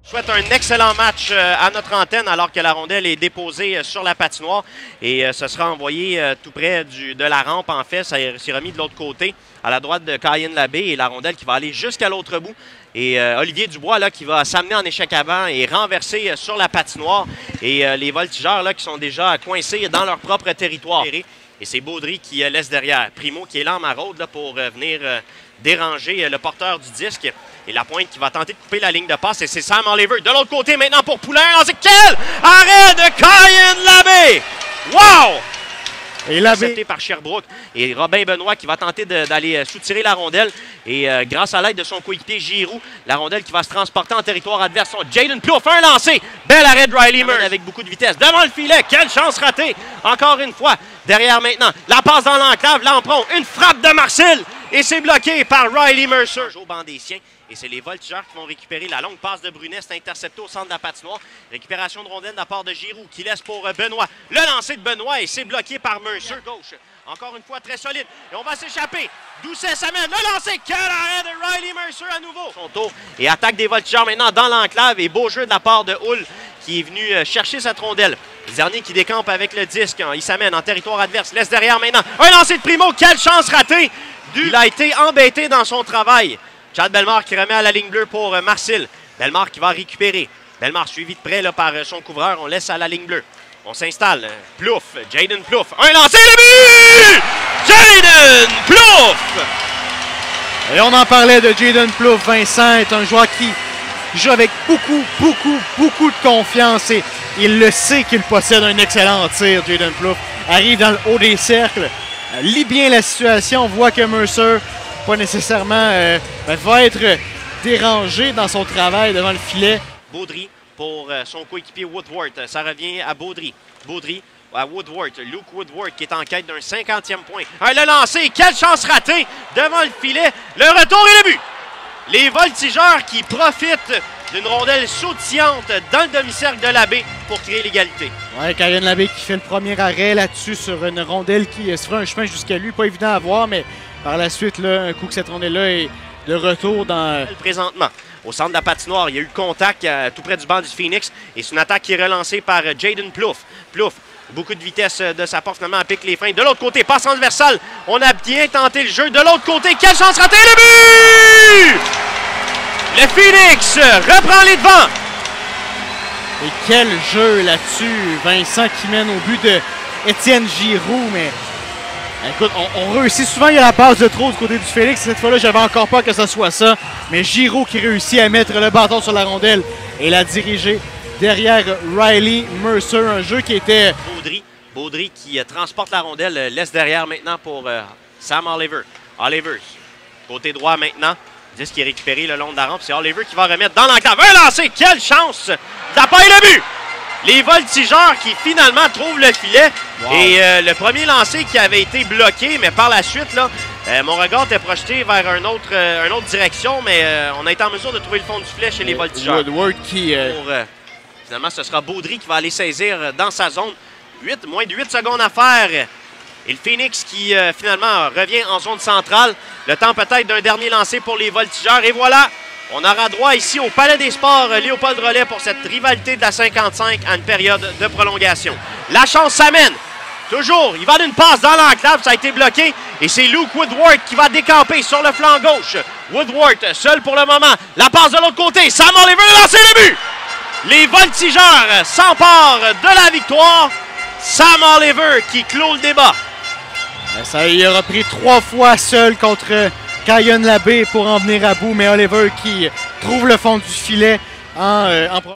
Souhaite un excellent match à notre antenne alors que la rondelle est déposée sur la patinoire et ce sera envoyé tout près de la rampe. En fait, ça s'est remis de l'autre côté à la droite de Cayenne Labbé et la rondelle qui va aller jusqu'à l'autre bout. Et Olivier Dubois là, qui va s'amener en échec avant et renverser sur la patinoire. Et les voltigeurs là, qui sont déjà coincés dans leur propre territoire. Et c'est Baudry qui laisse derrière. Primo qui est là en maraude là, pour venir déranger le porteur du disque. Et la pointe qui va tenter de couper la ligne de passe. Et c'est Sam Oliver de l'autre côté maintenant pour Poulain. C'est quel arrêt de Cayenne Labbé! Wow! Et accepté par Sherbrooke. Et Robin Benoit qui va tenter d'aller soutirer la rondelle. Et grâce à l'aide de son coéquipier Giroux, la rondelle qui va se transporter en territoire adverse. Jaden Plouffe, un lancé. Bel arrêt de Riley Mercer avec beaucoup de vitesse. Devant le filet, quelle chance ratée. Encore une fois, derrière maintenant. La passe dans l'enclave, Lampron. Une frappe de Marcel. Et c'est bloqué par Riley Mercer. Au banc des siens. Et c'est les voltigeurs qui vont récupérer la longue passe de Brunet. C'est intercepté au centre de la patinoire. Récupération de rondelle de la part de Giroux qui laisse pour Benoit. Le lancer de Benoit et c'est bloqué par Mercer. Gauche. Encore une fois très solide. Et on va s'échapper. Doucet s'amène. Le lancer. Quel arrêt de Riley Mercer à nouveau. Son tour. Et attaque des voltigeurs maintenant dans l'enclave. Et beau jeu de la part de Hull qui est venu chercher cette rondelle. Zernier qui décampe avec le disque. Il s'amène en territoire adverse. Laisse derrière maintenant. Un lancer de Primo. Quelle chance ratée. Il a été embêté dans son travail. Chad Bellemare qui remet à la ligne bleue pour Marcel. Bellemare qui va récupérer. Bellemare suivi de près là, par son couvreur. On laisse à la ligne bleue. On s'installe. Plouffe. Jaden Plouffe. Un lancé, le but! Jaden Plouffe! Et on en parlait de Jaden Plouffe. Vincent est un joueur qui joue avec beaucoup de confiance. Et il le sait qu'il possède un excellent tir. Jaden Plouffe arrive dans le haut des cercles. Lit bien la situation. On voit que Mercer pas nécessairement va être dérangé dans son travail devant le filet. Baudry pour son coéquipier Woodward. Ça revient à Baudry. Baudry à Woodward. Luke Woodward qui est en quête d'un 50e point. Le lancer, quelle chance ratée devant le filet. Le retour et le but. Les voltigeurs qui profitent d'une rondelle sautillante dans le demi-cercle de Labbé pour créer l'égalité. Ouais, Cayenne Labbé qui fait le premier arrêt là-dessus sur une rondelle qui se fera un chemin jusqu'à lui. Pas évident à voir, mais par la suite, là, un coup que cette rondelle-là est de retour dans... Présentement, au centre de la patinoire, il y a eu contact tout près du banc du Phoenix. Et c'est une attaque qui est relancée par Jaden Plouffe. Plouffe, beaucoup de vitesse de sa part, finalement, pique les freins. De l'autre côté, passe transversale. On a bien tenté le jeu. De l'autre côté, quelle chance ratée, le but! Le Phoenix reprend les devants. Et quel jeu là-dessus. Vincent qui mène au but de Étienne Giroux, mais... Écoute, on réussit souvent, il y a la passe de trop du côté du Félix. Cette fois-là, j'avais encore peur que ce soit ça. Mais Giroux qui réussit à mettre le bâton sur la rondelle et la diriger derrière Riley Mercer. Un jeu qui était... Baudry qui transporte la rondelle, laisse derrière maintenant pour Sam Oliver. Oliver, côté droit maintenant. Disque qui est récupéré le long de la rampe. C'est Oliver qui va remettre dans l'enclave. Un lancé, quelle chance! D'après le but! Les voltigeurs qui finalement trouvent le filet. Wow. Et le premier lancé qui avait été bloqué, mais par la suite, là, mon regard était projeté vers une autre direction, mais on a été en mesure de trouver le fond du filet chez les voltigeurs. Woodward qui... finalement, ce sera Baudry qui va aller saisir dans sa zone. Moins de 8 secondes à faire. Et le Phoenix qui finalement revient en zone centrale. Le temps peut-être d'un dernier lancé pour les voltigeurs. Et voilà! On aura droit ici au Palais des Sports Léopold Rollet pour cette rivalité de la 55 à une période de prolongation. La chance s'amène. Toujours, il va d'une passe dans l'enclave, ça a été bloqué. Et c'est Luke Woodward qui va décamper sur le flanc gauche. Woodward seul pour le moment. La passe de l'autre côté. Sam Oliver lance le but. Les voltigeurs s'emparent de la victoire. Sam Oliver qui clôt le débat. Ça y aura pris 3 fois seul contre Cayenne Labbé pour en venir à bout, mais Oliver qui trouve le fond du filet en